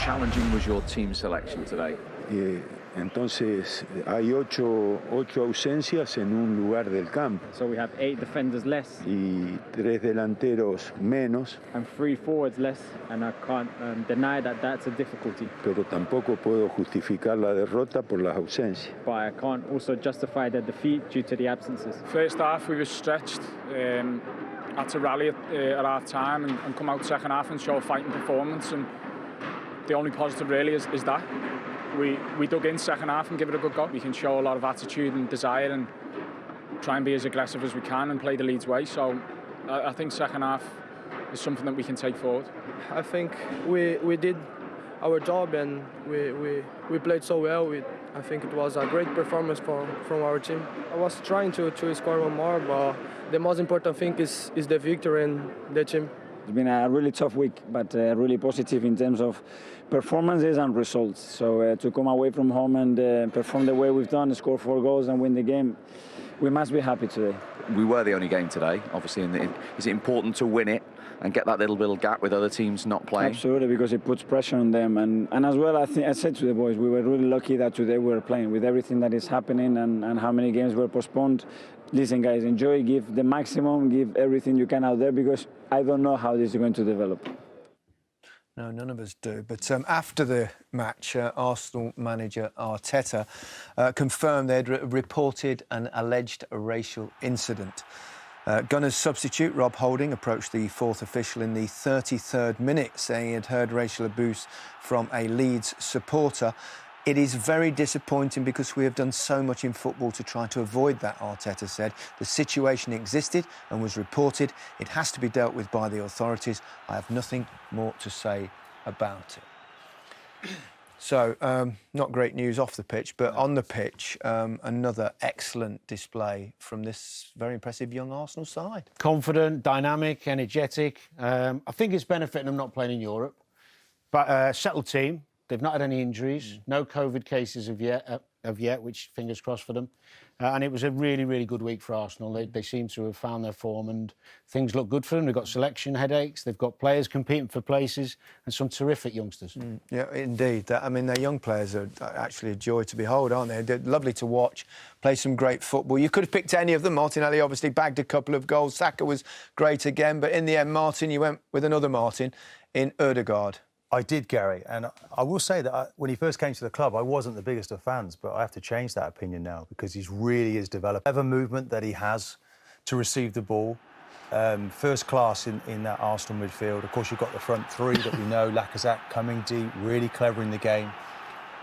challenging was your team selection today? Entonces hay ocho ausencias en un lugar del campo. So we have 8 defenders less. Y 3 delanteros menos. And 3 forwards less, and I can't deny that that's a difficulty. Pero tampoco puedo justificar la derrota por las ausencias. But I can't also justify the defeat due to the absences. First half we were stretched. Had to rally at half time and come out second half and show a fighting performance, and the only positive really is that. We dug in second half and give it a good go. We can show a lot of attitude and desire and try and be as aggressive as we can and play the Leeds way. So I think second half is something that we can take forward. I think we did our job and we played so well. I think it was a great performance from our team. I was trying to score one more, but the most important thing is the victory and the team. It's been a really tough week, but really positive in terms of performances and results. So to come away from home and perform the way we've done, score 4 goals and win the game, we must be happy today. We were the only game today, obviously. Is it important to win it and get that little gap with other teams not playing? Absolutely, because it puts pressure on them. And as well, I said to the boys, we were really lucky that today we were playing with everything that is happening and how many games were postponed. Listen, guys, enjoy, give the maximum, give everything you can out there, because I don't know how this is going to develop. No, none of us do. But after the match, Arsenal manager Arteta confirmed they'd reported an alleged racial incident. Gunners substitute Rob Holding approached the 4th official in the 33rd minute, saying he had heard racial abuse from a Leeds supporter. It is very disappointing because we have done so much in football to try to avoid that, Arteta said. The situation existed and was reported. It has to be dealt with by the authorities. I have nothing more to say about it. So, not great news off the pitch, but on the pitch, another excellent display from this very impressive young Arsenal side. Confident, dynamic, energetic. I think it's benefiting them not playing in Europe. But settled team. They've not had any injuries, no COVID cases of yet, which fingers crossed for them. And it was a really, really good week for Arsenal. They seem to have found their form and things look good for them. They've got selection headaches, they've got players competing for places and some terrific youngsters. Yeah, indeed. I mean, their young players are actually a joy to behold, aren't they? They're lovely to watch, play some great football. You could have picked any of them. Martinelli obviously bagged a couple of goals. Saka was great again. But in the end, Martin, you went with another Martin in Odegaard. I did, Gary, and I will say that when he first came to the club, I wasn't the biggest of fans, but I have to change that opinion now because he really is developed. Clever movement that he has to receive the ball, first class in that Arsenal midfield. Of course, you've got the front three that we know, Lacazette coming deep, really clever in the game.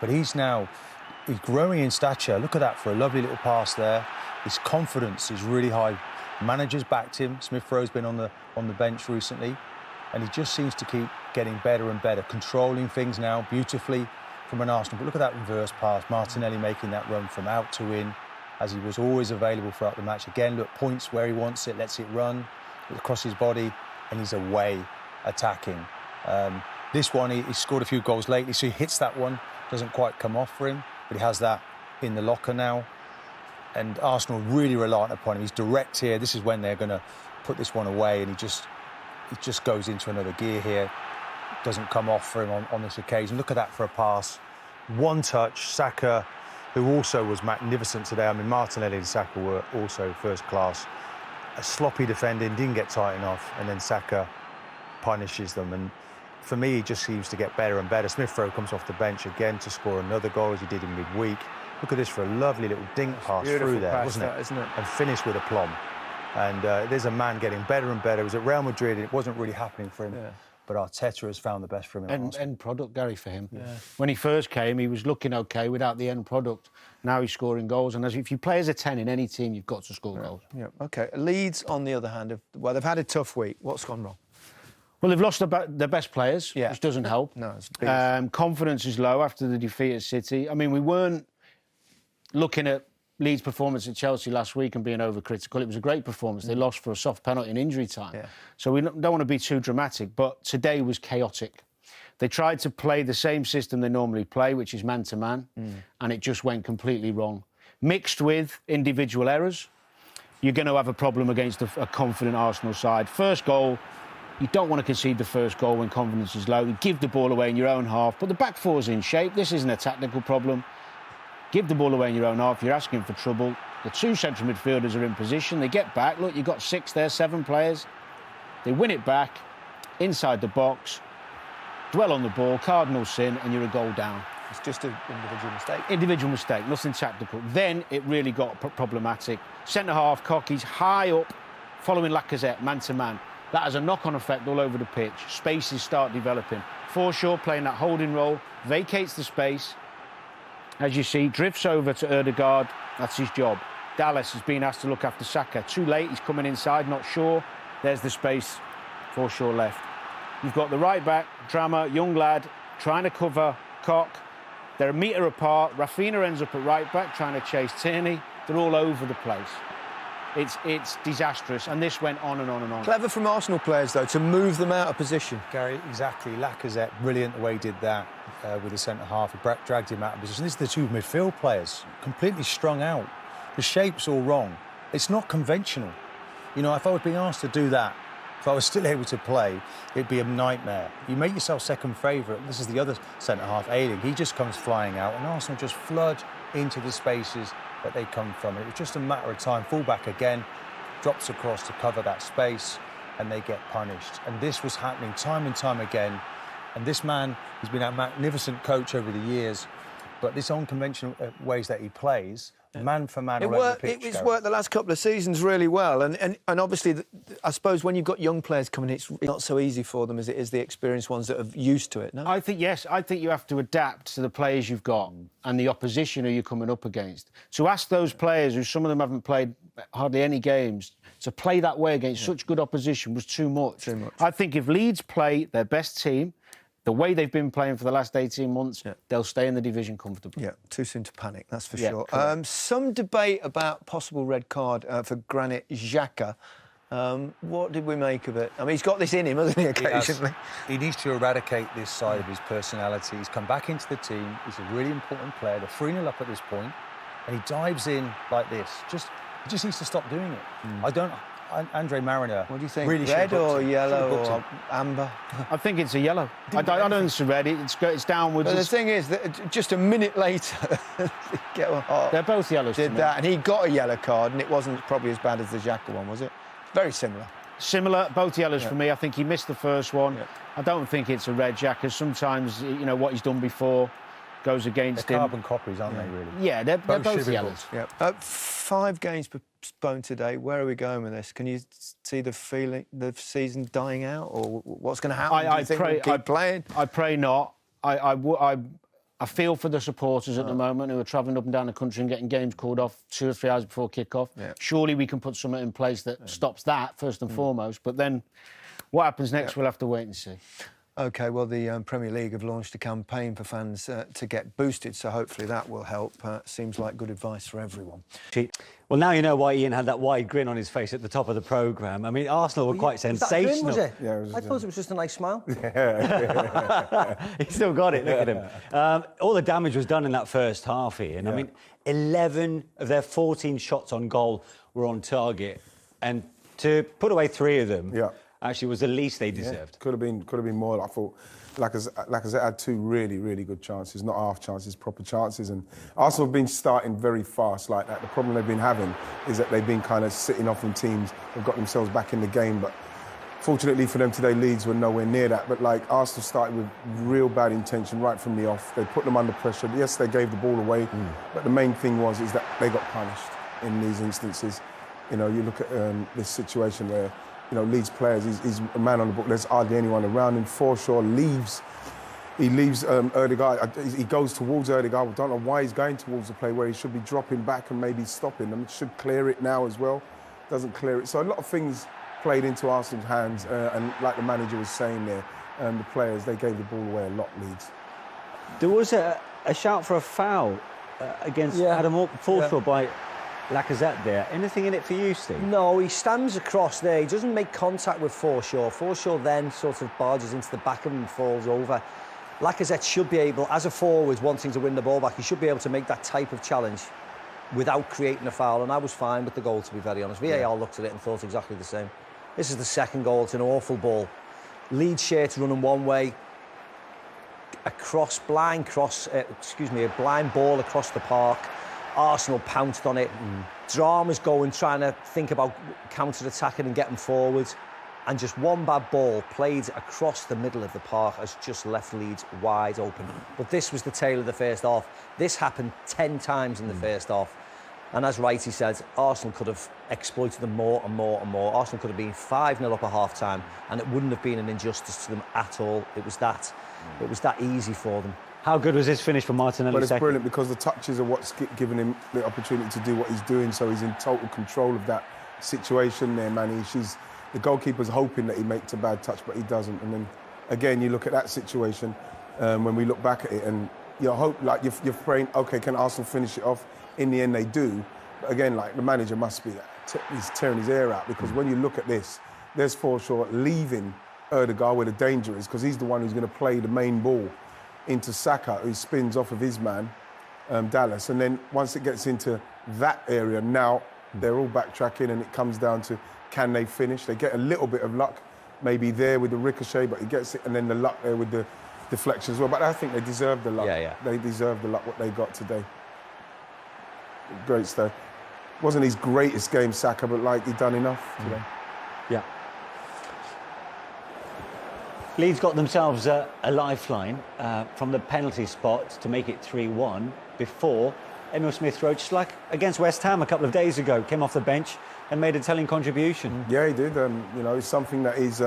But he's growing in stature. Look at that for a lovely little pass there. His confidence is really high. Managers backed him. Smith-Rowe's been on the bench recently. And he just seems to keep getting better and better, controlling things now beautifully from an Arsenal. But look at that reverse pass, Martinelli making that run from out to in, as he was always available throughout the match. Again, look, points where he wants it, lets it run across his body, and he's away attacking. This one, he scored a few goals lately, so he hits that one, doesn't quite come off for him, but he has that in the locker now. And Arsenal really reliant upon him. He's direct here. This is when they're going to put this one away, and he just goes into another gear here. Doesn't come off for him on this occasion. Look at that for a pass. One touch. Saka, who also was magnificent today. I mean, Martinelli and Saka were also first class. A sloppy defending, didn't get tight enough, and then Saka punishes them. And for me, he just seems to get better and better. Smith-Rowe comes off the bench again to score another goal, as he did in midweek. Look at this for a lovely little dink pass through there, wasn't it? Isn't it? And finish with aplomb. And there's a man getting better and better. It was at Real Madrid, and it wasn't really happening for him. Yeah. But Arteta has found the best for him. End product, Gary, for him. Yeah. When he first came, he was looking OK without the end product. Now he's scoring goals. And if you play as a 10 in any team, you've got to score goals. Yeah, OK. Leeds, on the other hand, they've had a tough week. What's gone wrong? Well, they've lost their best players, which doesn't help. No, it's confidence is low after the defeat at City. I mean, we weren't looking at Leeds' performance at Chelsea last week and being overcritical. It was a great performance. They lost for a soft penalty in injury time. Yeah. So we don't want to be too dramatic, but today was chaotic. They tried to play the same system they normally play, which is man-to-man, and it just went completely wrong. Mixed with individual errors, you're going to have a problem against a confident Arsenal side. First goal, You don't want to concede the first goal when confidence is low. You give the ball away in your own half, but the back four's in shape. This isn't a tactical problem. Give the ball away in your own half. You're asking for trouble. The two central midfielders are in position. They get back. Look, you've got 6 there, 7 players. They win it back inside the box, dwell on the ball, cardinal sin, and you're a goal down. It's just an individual mistake. Individual mistake, nothing tactical. Then it really got problematic. Centre-half, Cocky's high up, following Lacazette, man-to-man. That has a knock-on effect all over the pitch. Spaces start developing. Forshaw playing that holding role, vacates the space. As you see, drifts over to Odegaard. That's his job. Dallas has been asked to look after Saka. Too late, he's coming inside, not sure. There's the space. Forshaw left. You've got the right-back, Drama, young lad, trying to cover Koch. They're a metre apart. Rafinha ends up at right-back, trying to chase Tierney. They're all over the place. It's disastrous, and this went on and on and on. Clever from Arsenal players, though, to move them out of position. Gary, exactly. Lacazette, brilliant the way he did that with the centre-half. He dragged him out of position. This is the two midfield players, completely strung out. The shape's all wrong. It's not conventional. You know, if I was being asked to do that, if I was still able to play, it'd be a nightmare. You make yourself second favourite. This is the other centre-half, Ayling. He just comes flying out, and Arsenal just flood into the spaces that they come from. It was just a matter of time. Fullback again, drops across to cover that space, and they get punished. And this was happening time and time again. And this man, he's been a magnificent coach over the years, but this unconventional ways that he plays, man for man, all over the pitch. It's worked the last couple of seasons really well, and obviously, I suppose when you've got young players coming, it's not so easy for them as it is the experienced ones that are used to it. No, I think yes. I think you have to adapt to the players you've got and the opposition who you're coming up against. To ask those players, who some of them haven't played hardly any games, to play that way against such good opposition was too much. Too much. I think if Leeds play their best team, the way they've been playing for the last 18 months, they'll stay in the division comfortably. Yeah, too soon to panic, that's for Yeah, sure. Some debate about possible red card for Granit Xhaka. What did we make of it? I mean, he's got this in him, hasn't he, occasionally? He needs to eradicate this side of his personality. He's come back into the team. He's a really important player. They're 3-0 up at this point, and he dives in like this. He just needs to stop doing it. Andre Mariner. What do you think? Really red or yellow or amber? I think it's a yellow. I don't think it's a red. It's downwards. But the thing is that just a minute later, they're both yellows. Did that, and he got a yellow card, and it wasn't probably as bad as the Xhaka one, was it? Very similar. Similar, both yellows for me. I think he missed the first one. Yeah. I don't think it's a red. Xhaka. Sometimes, you know, what he's done before goes against they're him. Carbon copies, aren't they, really? Yeah, they're both yellows. Yeah. 5 games postponed today. Where are we going with this? Can you see the season dying out, or what's going to happen? I pray not. I feel for the supporters at the moment who are travelling up and down the country and getting games called off 2 or 3 hours before kick-off. Yeah. Surely we can put something in place that stops that, first and foremost. But then what happens next, we'll have to wait and see. OK, well, the Premier League have launched a campaign for fans to get boosted, so hopefully that will help. Seems like good advice for everyone. Well, now you know why Ian had that wide grin on his face at the top of the programme. I mean, Arsenal were quite sensational. Was it? Yeah, I thought it was just a nice smile. He still got it, look at him. All the damage was done in that first half, Ian. I mean, 11 of their 14 shots on goal were on target, and to put away 3 of them... actually was the least they deserved. Could have been more. I thought Lacazette had 2 really, really good chances, not half chances, proper chances. And Arsenal have been starting very fast like that. The problem they've been having is that they've been kind of sitting off in teams. They've got themselves back in the game. But fortunately for them today, Leeds were nowhere near that. But like Arsenal started with real bad intention right from the off. They put them under pressure. Yes, they gave the ball away. But the main thing is that they got punished in these instances. You know, you look at this situation where, you know, Leeds players, he's a man on the book, there's hardly anyone around him. Forshaw leaves Odegaard, he goes towards Odegaard. I don't know why he's going towards the play where he should be dropping back and maybe stopping them. Should clear it now as well, doesn't clear it. So a lot of things played into Arsenal's hands, and like the manager was saying there, the players, they gave the ball away a lot, Leeds. There was a shout for a foul against Adam Forshaw by Lacazette there. Anything in it for you, Steve? No, he stands across there. He doesn't make contact with Forshaw. Forshaw then sort of barges into the back of him and falls over. Lacazette should be able, as a forward wanting to win the ball back, he should be able to make that type of challenge without creating a foul, and I was fine with the goal, to be very honest. VAR looked at it and thought exactly the same. This is the second goal. It's an awful ball. Leeds shirts running one way, a blind ball across the park. Arsenal pounced on it. Drama's going, trying to think about counter-attacking and getting forward. And just one bad ball played across the middle of the park has just left Leeds wide open. But this was the tail of the first half. This happened 10 times in the first half. And as Righty said, Arsenal could have exploited them more and more and more. Arsenal could have been 5-0 up at half-time, and it wouldn't have been an injustice to them at all. It was that easy for them. How good was his finish for Martinelli? But it's brilliant because the touches are what's given him the opportunity to do what he's doing, so he's in total control of that situation there, man. The goalkeeper's hoping that he makes a bad touch, but he doesn't. And then, again, you look at that situation when we look back at it, and you're praying, OK, can Arsenal finish it off? In the end, they do. But again, like, the manager must be he's tearing his hair out, because when you look at this, there's Forshaw leaving Odegaard where the danger is, because he's the one who's going to play the main ball into Saka, who spins off of his man, Dallas. And then once it gets into that area, now they're all backtracking, and it comes down to, can they finish? They get a little bit of luck, maybe there with the ricochet, but he gets it, and then the luck there with the deflection as well. But I think they deserve the luck. Yeah. They deserve the luck, what they got today. Great stuff. Wasn't his greatest game, Saka, but like, he done enough today. Yeah. Leeds got themselves a lifeline from the penalty spot to make it 3-1 before Emil Smith-Rowe, just like against West Ham a couple of days ago, came off the bench and made a telling contribution. Yeah, he did. It's something that he's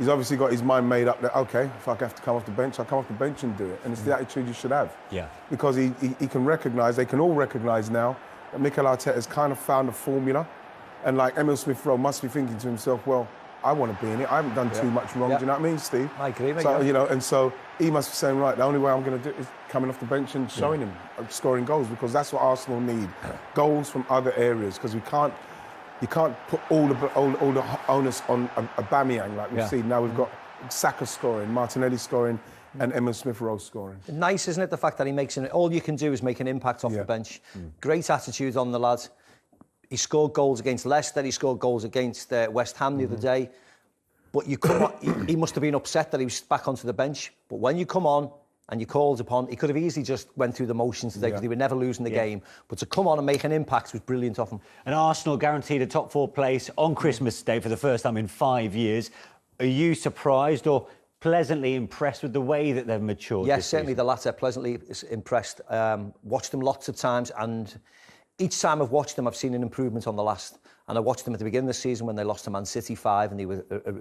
obviously got his mind made up that, OK, if I have to come off the bench, I'll come off the bench and do it. And it's the attitude you should have. Yeah. Because he can recognise, they can all recognise now that Mikel Arteta has kind of found a formula. And like Emil Smith-Rowe must be thinking to himself, well, I want to be in it. I haven't done too much wrong. Do you know what I mean, Steve? I agree, mate. So, and so he must be saying, right, the only way I'm going to do it is coming off the bench and showing him scoring goals, because that's what Arsenal need. Goals from other areas, because you can't put all the onus on Aubameyang like we've seen. Now we've got Saka scoring, Martinelli scoring, and Emil Smith-Rowe scoring. Nice, isn't it, the fact that he makes all you can do is make an impact off the bench. Great attitude on the lad. He scored goals against Leicester, he scored goals against West Ham the other day. But you come on, he must have been upset that he was back onto the bench. But when you come on and you're called upon, he could have easily just went through the motions today, because they were never losing the game. But to come on and make an impact was brilliant of him. And Arsenal guaranteed a top 4 place on Christmas Day for the first time in 5 years. Are you surprised or pleasantly impressed with the way that they've matured? Yes, certainly the latter. Pleasantly impressed. Watched them lots of times, and each time I've watched them, I've seen an improvement on the last. And I watched them at the beginning of the season when they lost to Man City 5, and it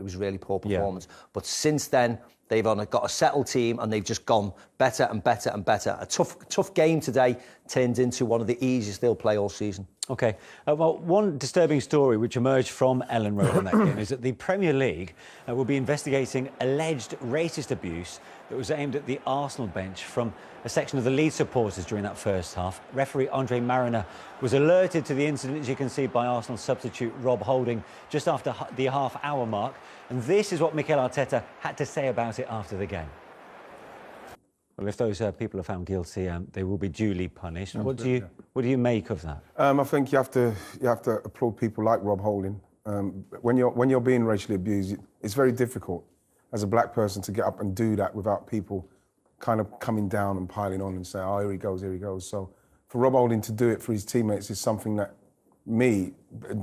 was really poor performance. But since then, they've got a settled team, and they've just gone better and better and better. A tough game today turned into one of the easiest they'll play all season. OK. Well, one disturbing story which emerged from Ellen Road on that game is that the Premier League will be investigating alleged racist abuse that was aimed at the Arsenal bench from a section of the Leeds supporters during that first half. Referee Andre Mariner was alerted to the incident, as you can see, by Arsenal substitute Rob Holding just after the half-hour mark. And this is what Mikel Arteta had to say about it after the game. Well, if those people are found guilty, they will be duly punished. What do you make of that? I think you have to applaud people like Rob Holding. When you're being racially abused, it's very difficult as a black person to get up and do that without people kind of coming down and piling on and saying, oh, here he goes. So for Rob Holding to do it for his teammates is something that me,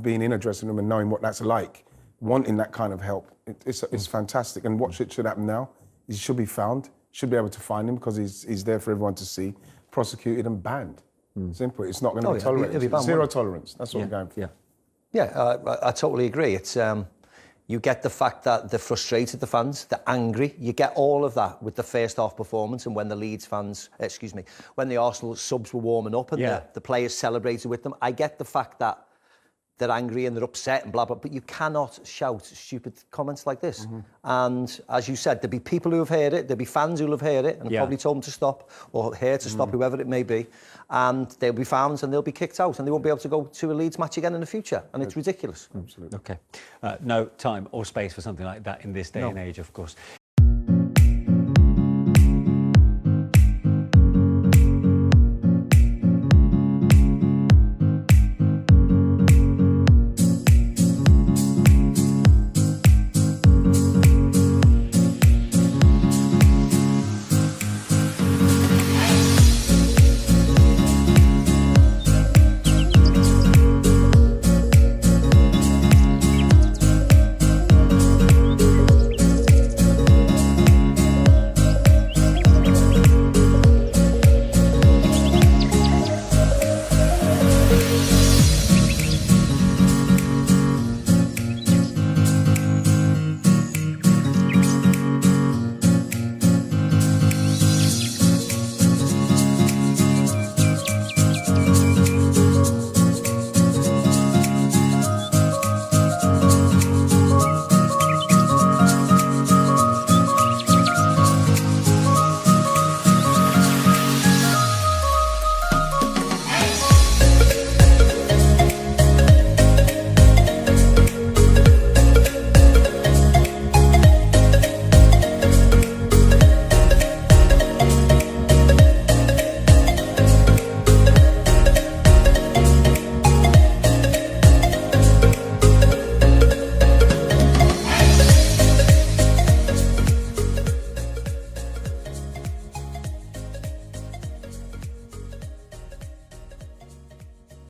being in a dressing room and knowing what that's like, wanting that kind of help, it's fantastic. And what should happen now is he should be found, should be able to find him, because he's there for everyone to see, prosecuted and banned. Simple. It's not going to be tolerated. Zero tolerance. That's what we're going for. Yeah, I totally agree. It's you get the fact that they're frustrated, the fans, they're angry. You get all of that with the first half performance, and when the Leeds fans, when the Arsenal subs were warming up and the players celebrated with them. I get the fact that they're angry and they're upset and blah, blah, but you cannot shout stupid comments like this. And as you said, there'll be people who have heard it, there'll be fans who will have heard it and probably told them to stop, or here to stop, whoever it may be, and they'll be found and they'll be kicked out and they won't be able to go to a Leeds match again in the future, and it's ridiculous. Absolutely. OK. No time or space for something like that in this day and age, of course.